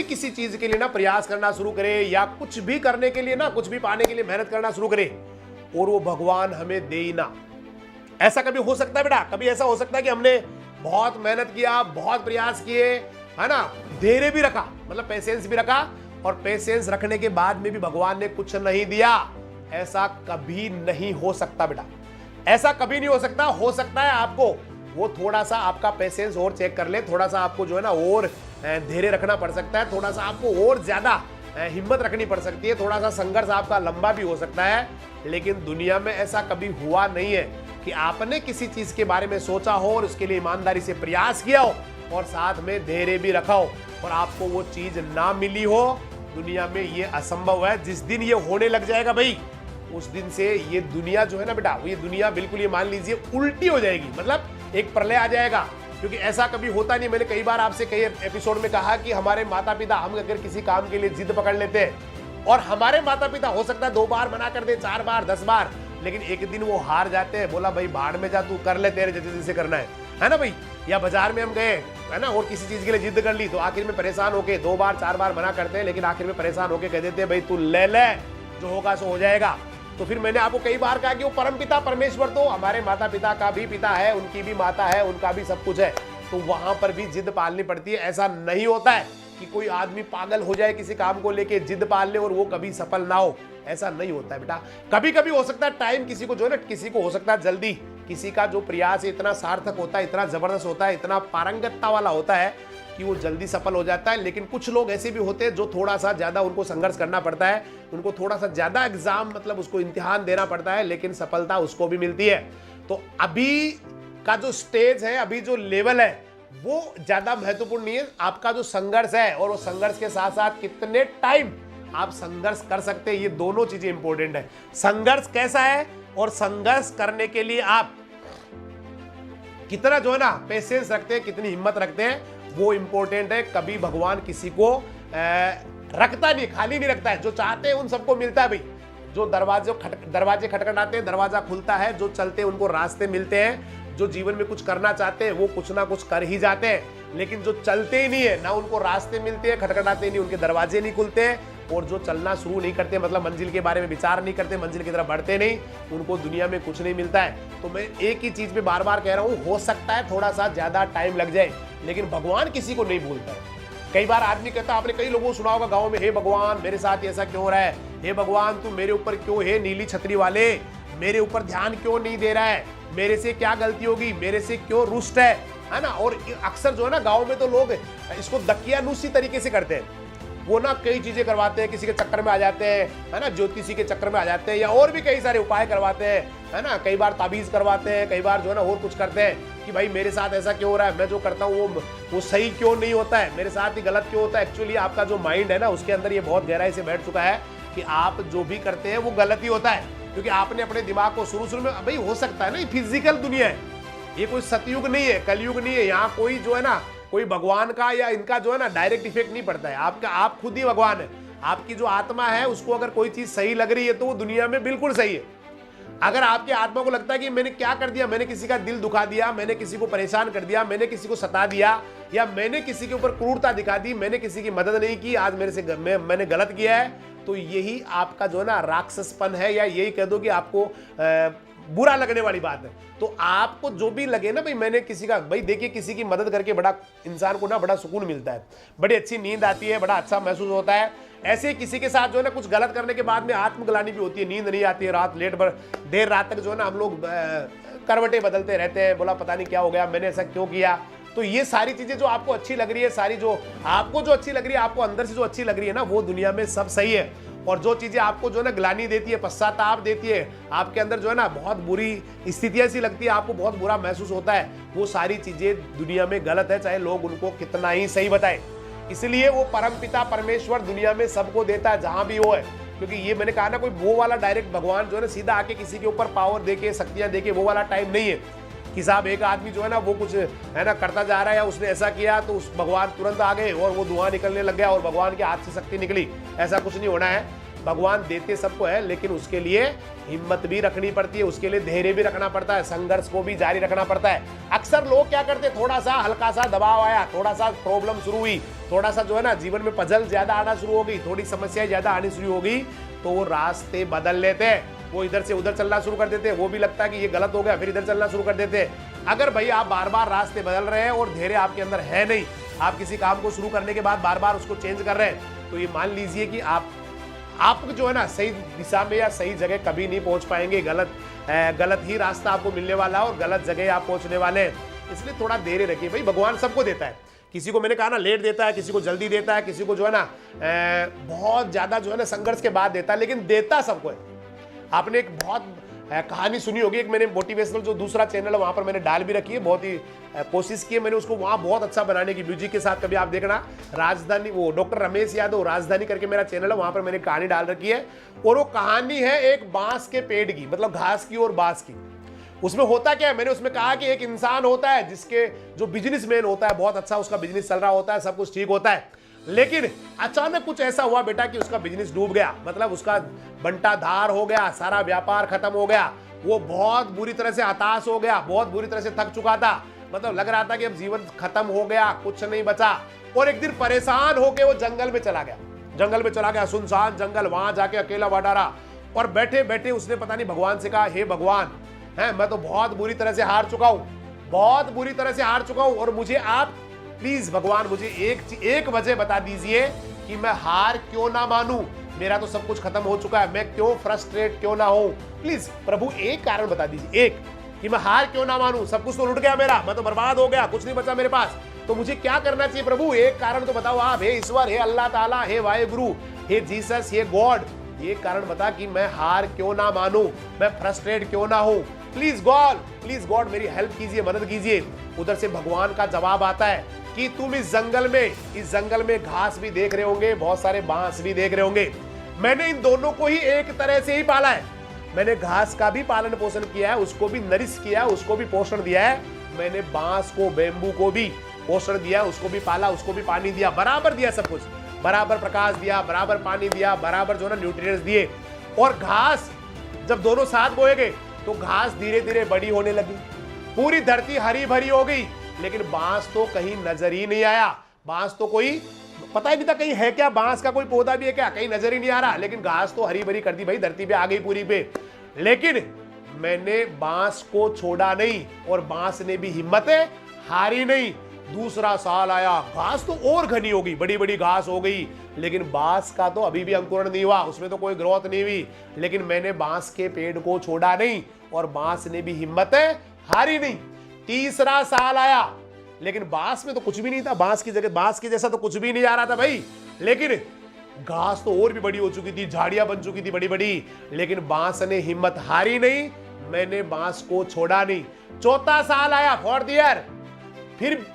भी किसी चीज के लिए ना प्रयास करना शुरू करें या कुछ भी करने के लिए ना, कुछ भी पाने के लिए मेहनत करना शुरू करें और वो भगवान हमें दे ही ना, ऐसा कभी हो सकता है बेटा? कभी ऐसा हो सकता है कि हमने बहुत मेहनत किया, बहुत प्रयास किए, है ना, धैर्य भी रखा, मतलब पेशेंस भी रखा, और पेशेंस रखने के बाद में भी भगवान ने कुछ नहीं दिया? ऐसा कभी नहीं हो सकता बेटा, ऐसा कभी नहीं हो सकता। हो सकता है आपको वो थोड़ा सा आपका पेशेंस और चेक कर ले, थोड़ा सा आपको जो है ना और धैर्य रखना पड़ सकता है, थोड़ा सा आपको और ज्यादा हिम्मत रखनी पड़ सकती है, थोड़ा सा संघर्ष आपका लंबा भी हो सकता है। लेकिन दुनिया में ऐसा कभी हुआ नहीं है कि आपने किसी चीज के बारे में सोचा हो और उसके लिए ईमानदारी से प्रयास किया हो और साथ में धैर्य भी रखा हो और आपको वो चीज ना मिली हो। दुनिया में ये असंभव है। जिस दिन ये होने लग जाएगा भाई, उस दिन से ये दुनिया जो है ना बेटा, ये दुनिया बिल्कुल ये मान लीजिए उल्टी हो जाएगी, मतलब एक प्रलय आ जाएगा, क्योंकि ऐसा कभी होता नहीं। मैंने कई बार आपसे कई एपिसोड में कहा कि हमारे माता पिता, हम अगर किसी काम के लिए जिद पकड़ लेते हैं और हमारे माता पिता हो सकता है 2 बार मना कर दे, 4 बार, 10 बार, लेकिन एक दिन वो हार जाते हैं, बोला भाई भाड़ में जा, तू कर ले, तेरे जैसे करना है ना भाई। या बाजार में हम गए, है ना, और किसी चीज के लिए जिद कर ली, तो आखिर में परेशान होके 2 बार 4 बार मना करते हैं, लेकिन आखिर में परेशान होके कह देते हैं भाई तू ले ले, जो होगा सो हो जाएगा। तो फिर मैंने आपको कई बार कहा कि वो परम पिता परमेश्वर तो हमारे माता पिता का भी पिता है, उनकी भी माता है, उनका भी सब कुछ है, तो वहां पर भी जिद पालनी पड़ती है। ऐसा नहीं होता है कि कोई आदमी पागल हो जाए किसी काम को लेके, जिद पाल ले और वो कभी सफल ना हो, ऐसा नहीं होता है बेटा। कभी कभी हो सकता है टाइम किसी को जो है ना, किसी को हो सकता है जल्दी, किसी का जो प्रयास इतना सार्थक होता है, इतना जबरदस्त होता है, इतना पारंगतता वाला होता है कि वो जल्दी सफल हो जाता है। लेकिन कुछ लोग ऐसे भी होते हैं जो थोड़ा सा ज्यादा उनको संघर्ष करना पड़ता है, उनको थोड़ा सा ज्यादा एग्जाम, मतलब उसको इम्तिहान देना पड़ता है, लेकिन सफलता उसको भी मिलती है। तो अभी का जो स्टेज है, अभी जो लेवल है, वो ज्यादा महत्वपूर्ण नहीं है। आपका जो संघर्ष है और वो संघर्ष के साथ साथ कितने टाइम आप संघर्ष कर सकते हैं, ये दोनों चीजें इंपॉर्टेंट है। संघर्ष कैसा है और संघर्ष करने के लिए आप कितना जो है ना पेशेंस रखते हैं, कितनी हिम्मत रखते हैं, वो इंपॉर्टेंट है। कभी भगवान किसी को रखता नहीं, खाली नहीं रखता है। जो चाहते हैं उन सबको मिलता है भाई। जो दरवाजे खटखटाते हैं, दरवाजा खुलता है, जो चलते हैं उनको रास्ते मिलते हैं, जो जीवन में कुछ करना चाहते हैं वो कुछ ना कुछ कर ही जाते हैं। लेकिन जो चलते ही नहीं है, ना उनको रास्ते मिलते हैं, खटखटाते नहीं, उनके दरवाजे नहीं खुलते हैं, और जो चलना शुरू नहीं करते, मतलब मंजिल के बारे में विचार नहीं करते, मंजिल की तरफ बढ़ते नहीं, उनको दुनिया में कुछ नहीं मिलता है। तो मैं एक ही चीज पे बार बार कह रहा हूँ, हो सकता है थोड़ा सा ज्यादा टाइम लग जाए, लेकिन भगवान किसी को नहीं भूलता है। कई बार आदमी कहता है, आपने कई लोगों को सुना होगा गाँव में, हे भगवान मेरे साथ ऐसा क्यों हो रहा है, हे भगवान तू मेरे ऊपर क्यों, हे नीली छतरी वाले मेरे ऊपर ध्यान क्यों नहीं दे रहा है, मेरे से क्या गलती होगी, मेरे से क्यों रुष्ट है ना। और अक्सर जो है ना गांव में तो लोग इसको दकियानुसी तरीके से करते हैं। वो ना कई चीजें करवाते हैं, किसी के चक्कर में आ जाते हैं, है ना, ज्योतिषी के चक्कर में आ जाते हैं, या और भी कई सारे उपाय करवाते हैं, है ना, कई बार ताबीज करवाते हैं, कई बार जो है ना और कुछ करते हैं कि भाई मेरे साथ ऐसा क्यों हो रहा है, मैं जो करता हूँ वो सही क्यों नहीं होता है, मेरे साथ ही गलत क्यों होता है। एक्चुअली आपका जो माइंड है ना, उसके अंदर ये बहुत गहराई से बैठ चुका है कि आप जो भी करते हैं वो गलत ही होता है, क्योंकि आपने अपने दिमाग को शुरू में, भाई हो सकता है ना, ये फिजिकल दुनिया है, ये कोई सतयुग नहीं है, कलयुग नहीं है, यहाँ कोई जो है ना कोई भगवान का या इनका जो है ना डायरेक्ट इफेक्ट नहीं पड़ता है। आपका, आप खुद ही भगवान है। आपकी जो आत्मा है उसको अगर कोई चीज सही लग रही है तो वो दुनिया में बिल्कुल सही है। अगर आपकी आत्मा को लगता है कि मैंने क्या कर दिया, मैंने किसी का दिल दुखा दिया, मैंने किसी को परेशान कर दिया, मैंने किसी को सता दिया, या मैंने किसी के ऊपर क्रूरता दिखा दी, मैंने किसी की मदद नहीं की, आज मेरे से मैंने गलत किया है, तो यही आपका जो है ना राक्षसपन है, या यही कह दो कि आपको बुरा लगने वाली बात है। तो आपको जो भी लगे ना भाई, मैंने किसी का, भाई देखिए किसी की मदद करके बड़ा इंसान को ना बड़ा सुकून मिलता है, बड़ी अच्छी नींद आती है, बड़ा अच्छा महसूस होता है। ऐसे ही किसी के साथ जो है ना कुछ गलत करने के बाद में आत्मग्लानि भी होती है, नींद नहीं आती है, रात देर रात तक जो है ना हम लोग करवटें बदलते रहते हैं, बोला पता नहीं क्या हो गया, मैंने ऐसा क्यों किया। तो ये सारी चीजें जो आपको अच्छी लग रही है, सारी जो आपको जो अच्छी लग रही है, आपको अंदर से जो अच्छी लग रही है ना, वो दुनिया में सब सही है। और जो चीजें आपको जो है ना ग्लानि देती है, पश्चाताप देती है, आपके अंदर जो है ना बहुत बुरी स्थितियां सी लगती है, आपको बहुत बुरा महसूस होता है, वो सारी चीजें दुनिया में गलत है, चाहे लोग उनको कितना ही सही बताए। इसलिए वो परम पिता परमेश्वर दुनिया में सबको देता है, जहां भी वो है। क्योंकि ये मैंने कहा ना, कोई वो वाला डायरेक्ट भगवान जो है ना सीधा आके किसी के ऊपर पावर देके, शक्तियां देके, वो वाला टाइम नहीं है कि साहब एक आदमी जो है ना वो कुछ है ना करता जा रहा है, या उसने ऐसा किया तो उस भगवान तुरंत आ गए और वो धुआं निकलने लग गया और भगवान के हाथ से शक्ति निकली। ऐसा कुछ नहीं होना है। भगवान देते सबको है, लेकिन उसके लिए हिम्मत भी रखनी पड़ती है, उसके लिए धैर्य भी रखना पड़ता है, संघर्ष को भी जारी रखना पड़ता है। अक्सर लोग क्या करते हैं, थोड़ा सा हल्का सा दबाव आया, थोड़ा सा प्रॉब्लम शुरू हुई, थोड़ा सा जो है ना जीवन में पजल ज्यादा आना शुरू हो गई, थोड़ी समस्याएं ज्यादा आनी शुरू हो गई, तो वो रास्ते बदल लेते हैं, वो इधर से उधर चलना शुरू कर देते हैं, वो भी लगता है कि ये गलत हो गया, फिर इधर चलना शुरू कर देते हैं। अगर भाई आप बार बार रास्ते बदल रहे हैं और धैर्य आपके अंदर है नहीं, आप किसी काम को शुरू करने के बाद बार बार उसको चेंज कर रहे हैं, तो ये मान लीजिए कि आप जो है ना सही दिशा में या सही जगह कभी नहीं पहुंच पाएंगे। गलत ही रास्ता आपको मिलने वाला है और गलत जगह आप पहुंचने वाले हैं। इसलिए थोड़ा देर रखिए। भाई भगवान सबको देता है, किसी को मैंने कहा ना लेट देता है, किसी को जल्दी देता है, किसी को जो है ना बहुत ज्यादा जो है ना संघर्ष के बाद देता है, लेकिन देता सबको है। आपने एक बहुत कहानी सुनी होगी, एक मैंने मोटिवेशनल जो दूसरा चैनल है वहां पर मैंने डाल भी रखी है, बहुत ही कोशिश की है मैंने उसको वहां बहुत अच्छा बनाने की, म्यूजिक के साथ कभी आप देखना। राजधानी, वो डॉक्टर रमेश यादव राजधानी करके मेरा चैनल है, वहां पर मैंने कहानी डाल रखी है। और वो कहानी है एक बांस के पेड़ की, मतलब घास की और बांस की। उसमें होता क्या है, मैंने उसमें कहा कि एक इंसान होता है जिसके जो बिजनेसमैन होता है, बहुत अच्छा उसका बिजनेस चल रहा होता है, सब कुछ ठीक होता है, लेकिन अचानक कुछ ऐसा हुआ बेटा कि उसका बिजनेस डूब गया, मतलब उसका बंटा धार हो गया, सारा व्यापार खत्म हो गया, वो बहुत बुरी तरह से हताश हो गया, बहुत बुरी तरह से थक चुका था, मतलब लग रहा था कि अब जीवन खत्म हो गया, कुछ नहीं बचा। और एक दिन परेशान होकर वो जंगल में चला गया, सुनसान जंगल, वहां जाके अकेला बैठा रहा और बैठे बैठे उसने पता नहीं भगवान से कहा, हे भगवान, मैं तो बहुत बुरी तरह से हार चुका हूं, और मुझे आप प्लीज भगवान मुझे एक वजह बता दीजिए कि मैं हार क्यों ना मानूं, मेरा तो सब कुछ खत्म हो चुका है, मैं क्यों फ्रस्ट्रेट क्यों ना हूं, प्लीज प्रभु एक कारण बता दीजिए, एक कि मैं हार क्यों ना मानूं, सब कुछ तो लुट गया मेरा, मैं तो बर्बाद हो गया, कुछ नहीं बचा मेरे पास, तो मुझे क्या करना चाहिए प्रभु, एक कारण तो बताओ आप, हे ईश्वर, हे अल्लाह ताला, हे वाहेगुरु, हे जीसस, हे गॉड, ये कारण बता कि मैं हार क्यों ना मानूं, मैं फ्रस्ट्रेट क्यों ना हूं, प्लीज गॉड मेरी हेल्प कीजिए, मदद कीजिए। उधर से भगवान का जवाब आता है कि तुम इस जंगल में घास भी देख रहे होंगे, बहुत सारे बांस भी देख रहे होंगे, मैंने इन दोनों को ही एक तरह से ही पाला है, मैंने घास का भी पालन पोषण किया है, उसको भी नरिश किया है, उसको भी पोषण दिया है, मैंने बांस को, बेम्बू को भी पोषण दिया, उसको भी पाला, उसको भी पानी दिया, बराबर दिया, सब कुछ बराबर प्रकाश दिया, बराबर पानी दिया, बराबर जो ना न्यूट्रिएंट्स दिए। और घास जब दोनों साथ बोए गए तो घास धीरे धीरे बड़ी होने लगी, पूरी धरती हरी भरी हो गई, लेकिन बांस तो कहीं नजर ही नहीं आया, बांस तो कोई पता ही नहीं था कहीं है क्या, बांस का कोई पौधा भी है क्या, कहीं नजर ही नहीं आ रहा, लेकिन घास तो हरी भरी कर दी भाई, धरती पे आ गई पूरी पे। लेकिन मैंने बांस को छोड़ा नहीं और बांस ने भी हिम्मत हारी नहीं। दूसरा साल आया, घास तो और घनी हो गई, बड़ी बड़ी घास हो गई, लेकिन बांस का तो अभी भी अंकुरण नहीं हुआ, उसमें तो कोई ग्रोथ नहीं हुई, लेकिन मैंने बांस के पेड़ को छोड़ा नहीं और बांस ने भी हिम्मत हारी नहीं। तीसरा साल आया, लेकिन बांस में तो कुछ भी नहीं था, बांस की जगह बांस के जैसा तो कुछ भी नहीं आ रहा था भाई, लेकिन घास तो और भी बड़ी हो चुकी थी, झाड़ियां बन चुकी थी बड़ी बड़ी, लेकिन बांस ने हिम्मत हारी नहीं, मैंने बांस को छोड़ा नहीं। चौथा साल आया, फोर्थ ईयर, फिर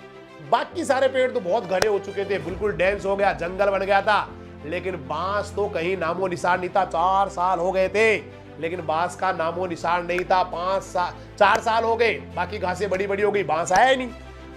बाकी सारे पेड़ तो बहुत घने हो चुके थे, बिल्कुल डेंस हो गया, जंगल बन गया था, लेकिन बांस तो कहीं नामो निशान नहीं था। 4 साल हो गए थे, लेकिन बांस का नामो निशान नहीं था। 4 साल हो गए, बाकी घासें बड़ी बड़ी हो गई, बांस आया ही नहीं।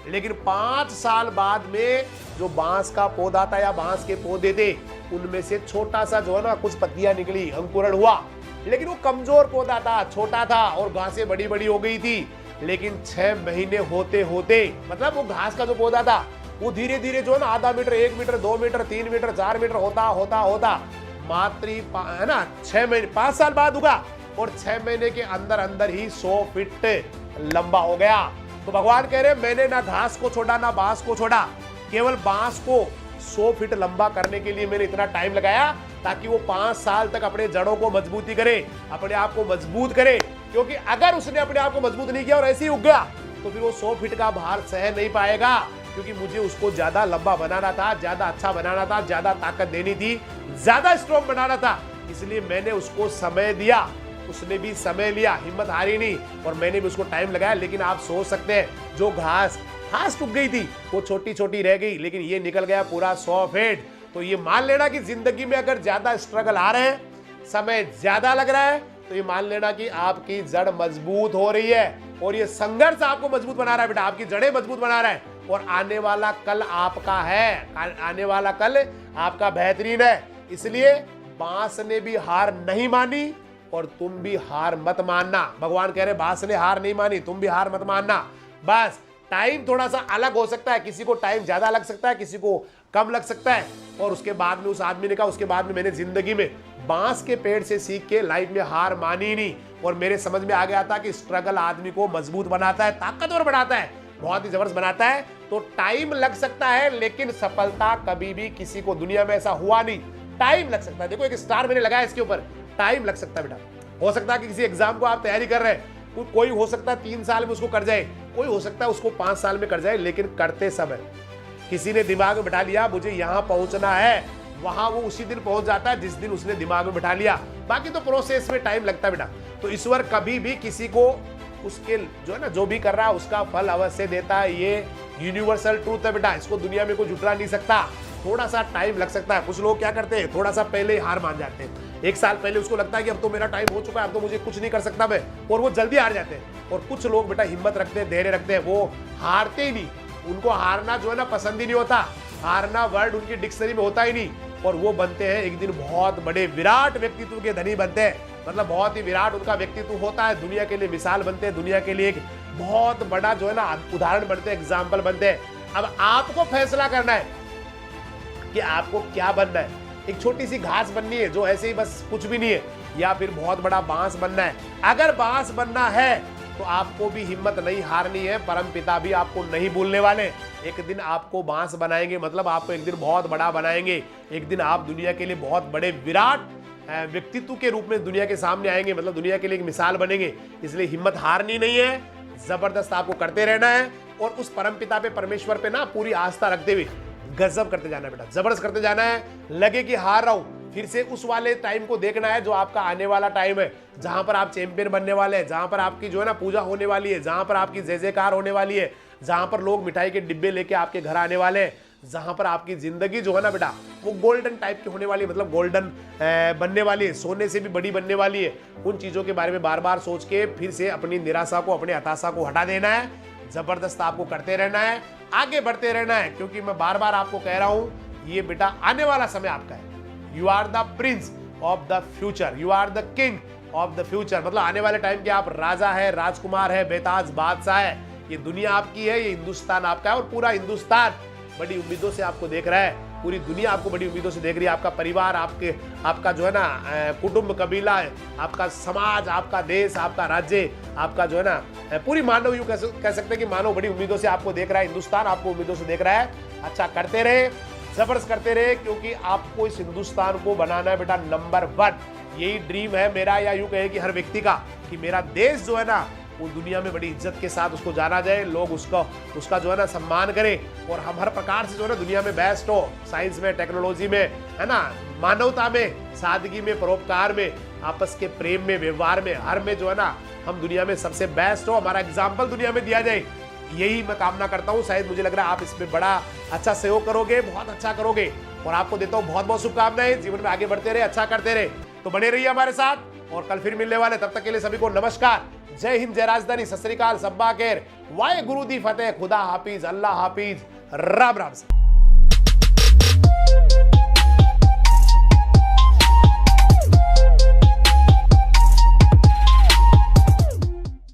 लेकिन 5 साल बाद में जो बांस का पौधा था या बांस के पौधे थे, उनमें से छोटा सा जो है ना कुछ पत्तियां निकली, अंकुरण हुआ, लेकिन वो कमजोर पौधा था, छोटा था और घासें बड़ी बड़ी हो गई थी। लेकिन 6 महीने होते होते, मतलब वो घास का जो पौधा था वो धीरे धीरे जो है ना आधा metre, 1 metre, 2 metre, 3 metre, 4 metre होता होता होता मात्र है ना 6 महीने, 5 साल बाद उगा और 6 महीने के अंदर अंदर ही 100 फीट लंबा हो गया। तो भगवान कह रहे मैंने ना घास को छोड़ा ना बांस को छोड़ा, केवल बांस को 100 फीट लंबा करने के लिए मैंने इतना टाइम लगाया ताकि वो 5 साल तक अपने जड़ों को मजबूती करे, अपने आप को मजबूत करे। क्योंकि अगर उसने अपने आप को मजबूत नहीं किया और ऐसे ही उग गया तो फिर वो 100 फीट का भार सह नहीं पाएगा, क्योंकि मुझे उसको ज्यादा लंबा बनाना था, ज्यादा अच्छा बनाना था, ज्यादा ताकत देनी थी, ज्यादा स्ट्रॉन्ग बनाना था। इसलिए मैंने उसको समय दिया, उसने भी समय लिया, हिम्मत हारी नहीं और मैंने भी उसको टाइम लगाया। लेकिन आप सोच सकते हैं जो घास उग गई थी वो छोटी छोटी रह गई, लेकिन ये निकल गया पूरा 100 फीट। तो ये मान लेना कि जिंदगी में अगर ज्यादा स्ट्रगल आ रहे हैं, समय ज्यादा लग रहा है, तो ये मान लेना कि आपकी जड़ मजबूत हो रही है और ये संघर्ष आपको मजबूत बना रहा है बेटा, आपकी जड़ें मजबूत बना रहा है। और आने वाला कल आपका है, आने वाला कल आपका बेहतरीन है। इसलिए बांस ने भी हार नहीं मानी और तुम भी हार मत मानना। भगवान कह रहे बांस ने हार नहीं मानी, तुम भी हार मत मानना। बस टाइम थोड़ा सा अलग हो सकता है, किसी को टाइम ज्यादा लग सकता है, किसी को कम लग सकता है। और उसके बाद में उस आदमी ने कहा, उसके बाद में मैंने जिंदगी में बांस के पेड़ से सीख के लाइफ में हार मानी नहीं, और मेरे समझ में आ गया था कि स्ट्रगल आदमी को मजबूत बनाता है, ताकतवर बनाता है, बहुत ही जबरदस्त बनाता है। तो टाइम लग सकता है, लेकिन सफलता कभी भी किसी को दुनिया में ऐसा हुआ नहीं, टाइम लग सकता है। देखो एक स्टार मैंने लगाया इसके ऊपर, टाइम लग सकता है बेटा। हो सकता है कि किसी एग्जाम को आप तैयारी कर रहे हैं, कोई हो सकता है 3 साल में उसको कर जाए, कोई हो सकता है उसको 5 साल में कर जाए, लेकिन करते समय किसी ने दिमाग में बिठा लिया मुझे यहां पहुंचना है, वहां वो उसी दिन पहुंच जाता है जिस दिन उसने दिमाग में बिठा लिया। बाकी तो प्रोसेस में टाइम लगता है बेटा। तो ईश्वर कभी भी किसी को उसके जो है ना, जो भी कर रहा है उसका फल अवश्य देता है। ये यूनिवर्सल ट्रूथ है बेटा, इसको दुनिया में कोई झुठला नहीं सकता। थोड़ा सा टाइम लग सकता है। कुछ लोग क्या करते हैं, थोड़ा सा पहले हार मान जाते हैं। 1 साल पहले उसको लगता है कि अब तो मेरा टाइम हो चुका है, अब तो मुझे कुछ नहीं कर सकता मैं, और वो जल्दी हार जाते हैं। और कुछ लोग बेटा हिम्मत रखते हैं, धैर्य रखते हैं, वो हारते ही नहीं। उनको हारना जो है ना पसंद ही नहीं होता, हारना वर्ड उनकी डिक्शनरी में होता ही नहीं, और वो बनते हैं एक दिन बहुत बड़े विराट व्यक्तित्व के धनी बनते हैं। मतलब बहुत ही विराट उनका व्यक्तित्व होता है, दुनिया के लिए मिसाल बनते हैं, दुनिया के लिए एक बहुत बड़ा जो है ना उदाहरण बनते हैं, एग्जाम्पल बनते हैं। अब आपको फैसला करना है कि आपको क्या बनना है। एक छोटी सी घास बननी है जो ऐसे ही बस कुछ भी नहीं है, या फिर बहुत बड़ा बांस बनना है। अगर बांस बनना है तो आपको भी हिम्मत नहीं हारनी है। परम पिता भी आपको नहीं भूलने वाले। एक दिन आपको बांस बनाएंगे, मतलब आपको एक दिन बहुत बड़ा बनाएंगे। एक दिन आप दुनिया के लिए बहुत बड़े विराट व्यक्तित्व के रूप में दुनिया के सामने आएंगे, मतलब दुनिया के लिए एक मिसाल बनेंगे। इसलिए हिम्मत हारनी नहीं है, जबरदस्त आपको करते रहना है, और उस परम पिता पे, परमेश्वर पे ना पूरी आस्था रखते हुए गजब करते जाना है बेटा, जबरदस्त करते जाना है। लगे कि हार रहा हूं, फिर से उस वाले टाइम को देखना है जो आपका आने वाला टाइम है, जहां पर आप चैंपियन बनने वाले हैं, जहां पर आपकी जो है ना पूजा होने वाली है, जहां पर आपकी जय जयकार होने वाली है, जहां पर लोग मिठाई के डिब्बे लेके आपके घर आने वाले हैं, जहां पर आपकी जिंदगी जो है ना बेटा वो गोल्डन टाइप की होने वाली है, मतलब गोल्डन बनने वाली है, सोने से भी बड़ी बनने वाली है। उन चीजों के बारे में बार बार सोच के फिर से अपनी निराशा को, अपनी हताशा को हटा देना है। जबरदस्त आपको करते रहना है, आगे बढ़ते रहना है, क्योंकि मैं बार बार आपको कह रहा हूं ये बेटा आने वाला समय आपका है। You are the prince of the future, you are the king of the future. मतलब आने वाले टाइम के आप राजा है, राजकुमार है, बेताज बादशाह है। ये दुनिया आपकी है, ये हिंदुस्तान आपका है, और पूरा हिंदुस्तान बड़ी उम्मीदों से आपको देख रहा है। पूरी दुनिया आपको बड़ी उम्मीदों से देख रही है। आपका परिवार, आपका जो है ना कुटुंब, कबीला है, आपका समाज, आपका देश, आपका राज्य, आपका जो है ना पूरी मानव, यूं कह सकते हैं कि मानव बड़ी उम्मीदों से आपको देख रहा है। हिंदुस्तान आपको उम्मीदों से देख रहा है। अच्छा करते रहे, जबरदस्त करते रहे, क्योंकि आपको इस हिंदुस्तान को बनाना है बेटा नंबर 1। यही ड्रीम है मेरा, या यूं कहे कि हर व्यक्ति का, कि मेरा देश जो है ना वो दुनिया में बड़ी इज्जत के साथ उसको जाना जाए, लोग उसका जो है ना सम्मान करें, और हम हर प्रकार से जो है ना दुनिया में बेस्ट हो, साइंस में, टेक्नोलॉजी में, है ना, मानवता में, सादगी में, परोपकार में, आपस के प्रेम में, व्यवहार में, हर में जो है ना हम दुनिया में सबसे बेस्ट हो, हमारा एग्जाम्पल दुनिया में दिया जाए। यही मैं कामना करता हूँ। शायद मुझे लग रहा है आप इसमें बड़ा अच्छा सहयोग करोगे, बहुत अच्छा करोगे, और आपको देता हूँ बहुत बहुत शुभकामनाएं। जीवन में आगे बढ़ते रहे, अच्छा करते रहे। तो बने रहिए हमारे साथ, और कल फिर मिलने वाले। तब तक के लिए सभी को नमस्कार, जय हिंद, जय राजधानी, सत श्री अकाल, सब्बा खैर, वाहे गुरु दी फतेह, खुदा हाफिज, अल्लाह हाफिज, राम राम से।